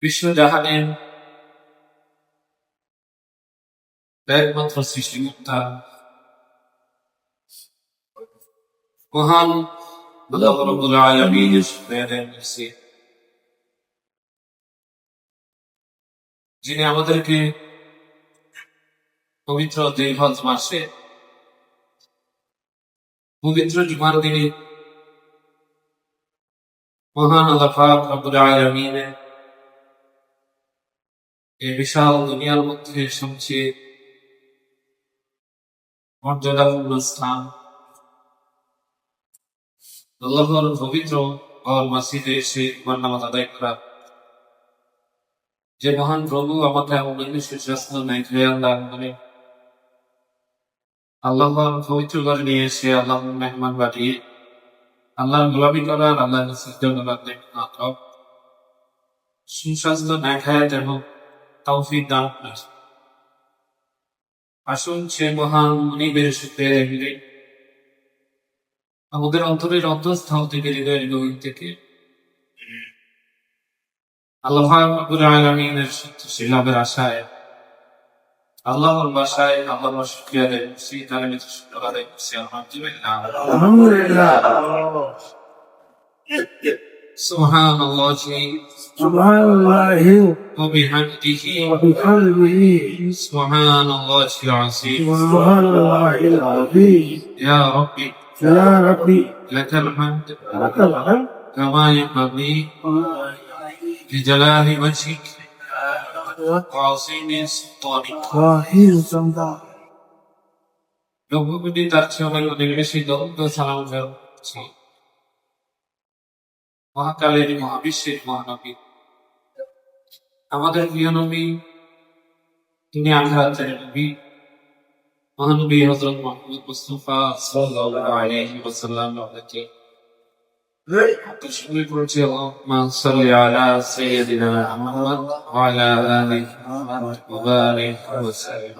বিশ্বজাহানের একমাত্র সৃষ্টিকর্তা মহান আল্লাহ রাব্বুল আলামিনের শুকরিয়া করছি, যিনি আমাদেরকে পবিত্র জিলহজ মাসে পবিত্র জুমার দিনে মহান আল্লাহ পাক রব্বুল আলামিনের এই বিশাল দুনিয়ার মধ্যে সবচেয়ে মর্যাদাপূর্ণ স্থান আল্লাহর পবিত্র মসজিদে এসে ইমান নামাজ আদায় করা, যে মহান প্রভু আমাকে আমাদের সুস্বাস্থ্য নেয় খেয়াল দান করে আল্লাহর পবিত্র ঘরে নিয়ে এসে আল্লাহর মেহমান বাড়িয়ে আল্লাহর গোলামি করার, আল্লাহর সুস্বাস্থ্য ন্যায় খায়াত এবং তৌফিক দান করেন। আসুন সে মহান মনিবের শুকরিয়া মিলে আমাদের অন্তরের অন্তঃস্থল থেকে হৃদয়ের গভীর থেকে আল্লাহ রাব্বুল আলামিনের সন্তুষ্টি লাভের আশায় আল্লাহর বাসায় আল্লাহর শুকরিয়া আদায় করছি, তার মধ্যে শুকর আদায় করছি আলহামদুলিল্লাহ। সুবহানাল্লাহি ওয়া বিহামদিহি সুবহানাল্লাহিল আযীম। ইয়া রাব্বি লাকাল হামদ কামা ইয়ানবাগি লিজালালি ওয়াজহিক ওয়া আযীমি সুলতানিক। নবী তার চেয়ে অনেক বেশি দরুদ ও সালাম করছি মহাকালের মহাবিশ্বের মহানবী, আমাদের প্রিয় নবী, তিনি আখিরাতের নবী, মহানবী হযরত মুহাম্মদ মুস্তাফা সাল্লাল্লাহু আলাইহি ওয়াসাল্লাম আমাদেরকে শুরু করেছে আল্লাহুম্মা সাল্লি আলা সাইয়্যিদিনা মুহাম্মদ ওয়া আলা আলিহি ওয়া বারিক ওয়া সাল্লিম।